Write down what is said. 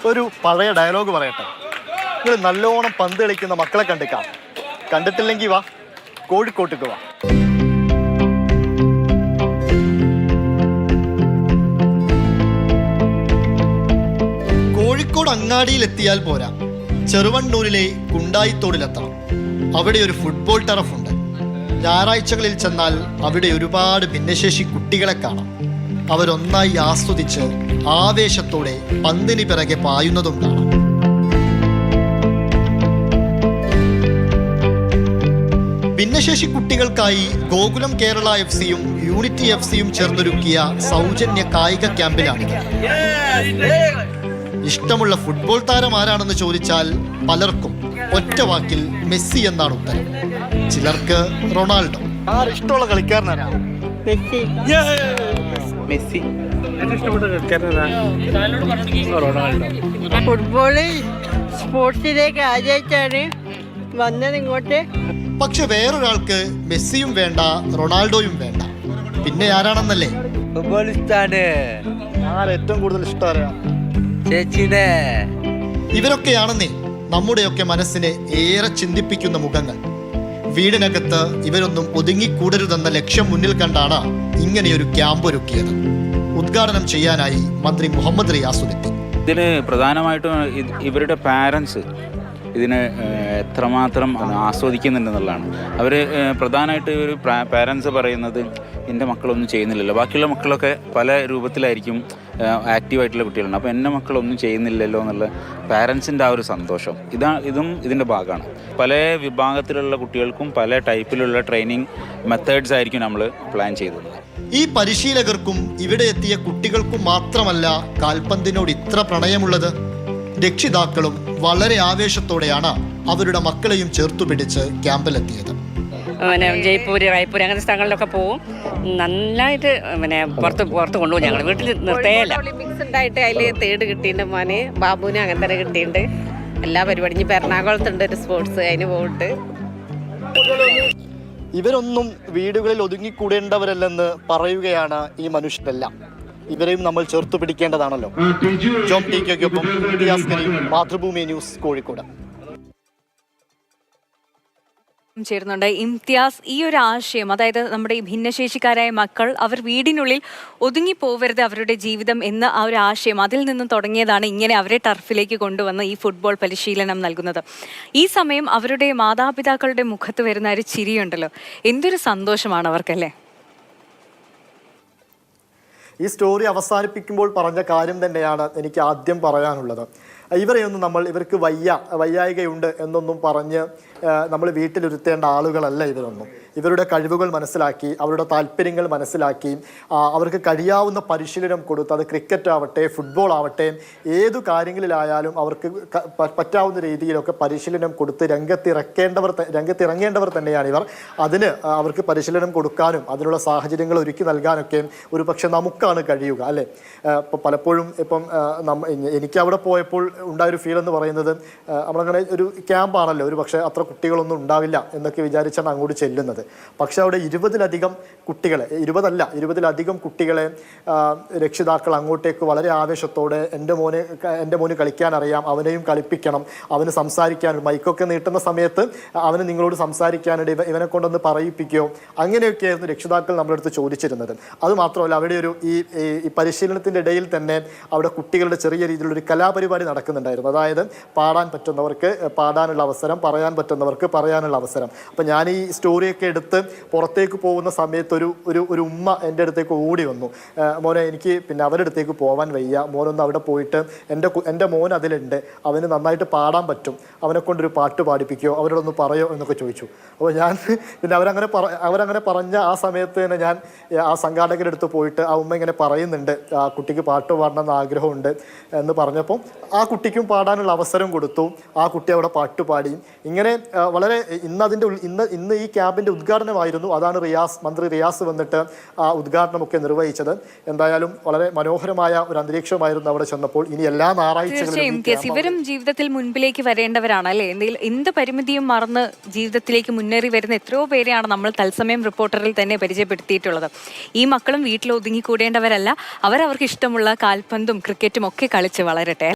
ഒരു പഴയ ഡയലോഗ് പറയട്ടെ. നിങ്ങൾ നല്ലോണം പന്ത് കളിക്കുന്ന മക്കളെ കണ്ടിക്കാം. കണ്ടിട്ടില്ലെങ്കിൽ വാ, കോഴിക്കോട്ടേക്ക് വാ. കോഴിക്കോട് അങ്ങാടിയിലെത്തിയാൽ പോരാ, ചെറുവണ്ണൂരിലെ കുണ്ടായിത്തോടിലെത്തണം. അവിടെ ഒരു ഫുട്ബോൾ ടറഫുണ്ട്. ഞായറാഴ്ചകളിൽ ചെന്നാൽ അവിടെ ഒരുപാട് ഭിന്നശേഷി കുട്ടികളെ കാണാം. അവരൊന്നായി ആസ്വദിച്ച് ആവേശത്തോടെ പന്തിന് പിറകെ പായുന്നതും കാണാം. ഭിന്നശേഷി കുട്ടികൾക്കായി ഗോകുലം കേരള FC-യും യൂണിറ്റി FC-യും ചേർന്നൊരുക്കിയ സൗജന്യ കായിക ക്യാമ്പിലാണിത്. ഇഷ്ടമുള്ള ഫുട്ബോൾ താരം ആരാണെന്ന് ചോദിച്ചാൽ പലർക്കും ഒറ്റ വാക്കിൽ മെസ്സി എന്നാണ് ഉത്തരം. ചിലർക്ക് റൊണാൾഡോ. ഇഷ്ടമുള്ള കളിക്കാരനാണ് മെസ്സി. ഫുട്ബോള് സ്പോർട്സിലേക്ക് ആദ്യമായിട്ടാണ് വന്നത് ഇങ്ങോട്ട്. പക്ഷെ വേറൊരാൾക്ക് മെസ്സിയും വേണ്ട, റൊണാൾഡോയും വേണ്ട. പിന്നെ ആരാണെന്നല്ലേ? ഫുട്ബോൾ ഇഷ്ടാണ്. ഏറ്റവും കൂടുതൽ ഇഷ്ടം ചേച്ചിനെ. ഇവരൊക്കെയാണെന്നേ നമ്മുടെയൊക്കെ മനസ്സിനെ ഏറെ ചിന്തിപ്പിക്കുന്ന മുഖങ്ങൾ. വീടിനകത്ത് ഇവരൊന്നും ഒതുങ്ങിക്കൂടരുതെന്ന ലക്ഷ്യം മുന്നിൽ കണ്ടാണ് ഇങ്ങനെയൊരു ക്യാമ്പ് ഒരുക്കിയത്. ഉദ്ഘാടനം ചെയ്യാനായി മന്ത്രി മുഹമ്മദ് റിയാസുദ്ദീൻ. ഇതിന് പ്രധാനമായിട്ടും ഇവരുടെ പാരൻസ് ഇതിനെ എത്രമാത്രം ആസ്വദിക്കുന്നുണ്ടെന്നുള്ളതാണ്. അവർ പ്രധാനമായിട്ട് ഒരു പാരൻസ് പറയുന്നത് എൻ്റെ മക്കളൊന്നും ചെയ്യുന്നില്ലല്ലോ, ബാക്കിയുള്ള മക്കളൊക്കെ പല രൂപത്തിലായിരിക്കും ആക്റ്റീവായിട്ടുള്ള കുട്ടികളുണ്ട്, അപ്പോൾ എൻ്റെ മക്കളൊന്നും ചെയ്യുന്നില്ലല്ലോ എന്നുള്ള പാരൻസിൻ്റെ ആ ഒരു സന്തോഷം ഇതും ഇതിൻ്റെ ഭാഗമാണ്. പല വിഭാഗത്തിലുള്ള കുട്ടികൾക്കും പല ടൈപ്പിലുള്ള ട്രെയിനിങ് മെത്തേഡ്സ് ആയിരിക്കും നമ്മൾ പ്ലാൻ ചെയ്തത്. ഈ പരിശീലകർക്കും ഇവിടെ എത്തിയ കുട്ടികൾക്കും മാത്രമല്ല കാൽപന്തിനോട് ഇത്ര പ്രണയമുള്ളത്. രക്ഷിതാക്കളും വളരെ ആവേശത്തോടെയാണ് അവരുടെ മക്കളെയും ചേർത്തുപിടിച്ച് ക്യാമ്പിലെത്തിയത്. ജയ്പൂര്, റായ്പൂർ അങ്ങനത്തെ സ്ഥലങ്ങളിലൊക്കെ പോവും. നന്നായിട്ട് പുറത്ത് കൊണ്ടുപോകും. ഞങ്ങൾ വീട്ടിൽ നിർത്തേയല്ല. ഒളിമ്പിക്സ് ഉണ്ടായിട്ട് അതിൽ തേർഡ് കിട്ടിയിട്ടുണ്ട്. മോന് ബാബുവിന് അങ്ങനെ തന്നെ കിട്ടിയിട്ടുണ്ട്. എല്ലാ പരിപാടിയും ഇപ്പം എറണാകുളത്തുണ്ട് ഒരു സ്പോർട്സ്, അതിന് പോയിട്ട്. ഇവരൊന്നും വീടുകളിൽ ഒതുങ്ങിക്കൂടേണ്ടവരല്ലെന്ന് പറയുകയാണ് ഈ മനുഷ്യരെല്ലാം. ഇവരെയും നമ്മൾ ചേർത്തു പിടിക്കേണ്ടതാണല്ലോ. ജോം ടിക്കൊപ്പം മാതൃഭൂമി ന്യൂസ്, കോഴിക്കോട്. ചേരുന്നുണ്ട് ഇംതിയാസ്. ഈ ഒരു ആശയം, അതായത് നമ്മുടെ ഈ ഭിന്നശേഷിക്കാരായ മക്കൾ അവർ വീടിനുള്ളിൽ ഒതുങ്ങിപ്പോവരുത് അവരുടെ ജീവിതം എന്ന ആ ഒരു ആശയം, അതിൽ നിന്നും തുടങ്ങിയതാണ് ഇങ്ങനെ അവരെ ടർഫിലേക്ക് കൊണ്ടുവന്ന് ഈ ഫുട്ബോൾ പരിശീലനം നൽകുന്നത്. ഈ സമയം അവരുടെ മാതാപിതാക്കളുടെ മുഖത്ത് വരുന്ന ഒരു ചിരിയുണ്ടല്ലോ, എന്തൊരു സന്തോഷമാണ് അവർക്കല്ലേ. ഈ സ്റ്റോറി അവസാനിപ്പിക്കുമ്പോൾ പറഞ്ഞ കാര്യം തന്നെയാണ് എനിക്ക് ആദ്യം പറയാനുള്ളത്. ഇവരെയൊന്നും ഇവർക്ക് വയ്യായികയുണ്ട് എന്നൊന്നും പറഞ്ഞ് നമ്മൾ വീട്ടിലിരുത്തേണ്ട ആളുകളല്ല ഇവരൊന്നും. ഇവരുടെ കഴിവുകൾ മനസ്സിലാക്കി, അവരുടെ താല്പര്യങ്ങൾ മനസ്സിലാക്കി, അവർക്ക് കഴിയാവുന്ന പരിശീലനം കൊടുത്ത്, അത് ക്രിക്കറ്റ് ആവട്ടെ, ഫുട്ബോൾ ആവട്ടെ, ഏതു അവർക്ക് പറ്റാവുന്ന രീതിയിലൊക്കെ പരിശീലനം കൊടുത്ത് രംഗത്തിറങ്ങേണ്ടവർ തന്നെയാണ് ഇവർ. അതിന് അവർക്ക് പരിശീലനം കൊടുക്കാനും അതിനുള്ള സാഹചര്യങ്ങൾ ഒരുക്കി നൽകാനൊക്കെ ഒരു പക്ഷെ നമുക്കാണ് കഴിയുക, അല്ലേ? പലപ്പോഴും എനിക്ക് അവിടെ പോയപ്പോൾ ഉണ്ടായൊരു ഫീൽ എന്ന് പറയുന്നത്, നമ്മളങ്ങനെ ഒരു ക്യാമ്പാണല്ലോ, ഒരു പക്ഷേ അത്ര കുട്ടികളൊന്നും ഉണ്ടാവില്ല എന്നൊക്കെ വിചാരിച്ചാണ് അങ്ങോട്ട് ചെല്ലുന്നത്. പക്ഷെ അവിടെ 20-ലധികം കുട്ടികളെ രക്ഷിതാക്കൾ അങ്ങോട്ടേക്ക് വളരെ ആവേശത്തോടെ, എൻ്റെ മോന് കളിക്കാൻ അറിയാം, അവനെയും കളിപ്പിക്കണം, അവന് സംസാരിക്കാൻ മൈക്കൊക്കെ നീട്ടുന്ന സമയത്ത് അവന് നിങ്ങളോട് സംസാരിക്കാനിടെ ഇവനെ കൊണ്ടൊന്ന് പറയിപ്പിക്കുകയോ, അങ്ങനെയൊക്കെയായിരുന്നു രക്ഷിതാക്കൾ നമ്മുടെ അടുത്ത് ചോദിച്ചിരുന്നത്. അതുമാത്രമല്ല, അവിടെ ഈ പരിശീലനത്തിൻ്റെ ഇടയിൽ തന്നെ അവിടെ കുട്ടികളുടെ ചെറിയ രീതിയിലുള്ളൊരു കലാപരിപാടി നടക്കുന്നുണ്ടായിരുന്നു. അതായത് പാടാൻ പറ്റുന്നവർക്ക് പാടാനുള്ള അവസരം, പറയാൻ പറ്റുന്നവർക്ക് പറയാനുള്ള അവസരം. അപ്പം ഞാൻ ഈ സ്റ്റോറിയൊക്കെ എടുത്ത് പുറത്തേക്ക് പോകുന്ന സമയത്ത് ഒരു ഉമ്മ എൻ്റെ അടുത്തേക്ക് ഓടി വന്നു. മോനെ, എനിക്ക് അവരുടെ അടുത്തേക്ക് പോകാൻ വയ്യ, മോനൊന്ന് അവിടെ പോയിട്ട് എൻ്റെ മോൻ അതിലുണ്ട്, അവന് നന്നായിട്ട് പാടാൻ പറ്റും, അവനെ കൊണ്ടൊരു പാട്ട് പാടിപ്പിക്കുകയോ അവരോടൊന്ന് പറയോ എന്നൊക്കെ ചോദിച്ചു. അപ്പോൾ ഞാൻ അവരങ്ങനെ പറഞ്ഞ ആ സമയത്ത് തന്നെ ഞാൻ ആ സംഘാടകരുടെ അടുത്ത് പോയിട്ട് ആ ഉമ്മ ഇങ്ങനെ പറയുന്നുണ്ട്, ആ കുട്ടിക്ക് പാട്ട് പാടണമെന്ന് ആഗ്രഹമുണ്ട് എന്ന് പറഞ്ഞപ്പോൾ ആ കുട്ടിക്കും പാടാനുള്ള അവസരം കൊടുത്തു. ആ കുട്ടി അവിടെ പാട്ട് പാടി. ഇങ്ങനെ വളരെ ഇന്ന് ഈ ക്യാമ്പിൻ്റെ ഉദ്ഘാടനമായിരുന്നു. അതാണ് മന്ത്രി റിയാസ് വന്നിട്ട് ആ ഉദ്ഘാടനമൊക്കെ നിർവഹിച്ചത്. എന്തായാലും വളരെ മനോഹരമായ ഒരു അന്തരീക്ഷമായിരുന്നു അവിടെ ചെന്നപ്പോൾ. ഇനി എല്ലാ ഞായറാഴ്ചകളും ഇവരും ജീവിതത്തിൽ മുൻപിലേക്ക് വരേണ്ടവരാണ്, അല്ലേ? എന്ത് പരിമിതിയും മറന്ന് ജീവിതത്തിലേക്ക് മുന്നേറി വരുന്ന എത്രയോ പേരെയാണ് നമ്മൾ തത്സമയം റിപ്പോർട്ടറിൽ തന്നെ പരിചയപ്പെടുത്തിയിട്ടുള്ളത്. ഈ മക്കളും വീട്ടിൽ ഒതുങ്ങിക്കൂടേണ്ടവരല്ല, അവർക്ക് ഇഷ്ടമുള്ള കാൽപന്തും ക്രിക്കറ്റും ഒക്കെ കളിച്ച് വളരട്ടെ.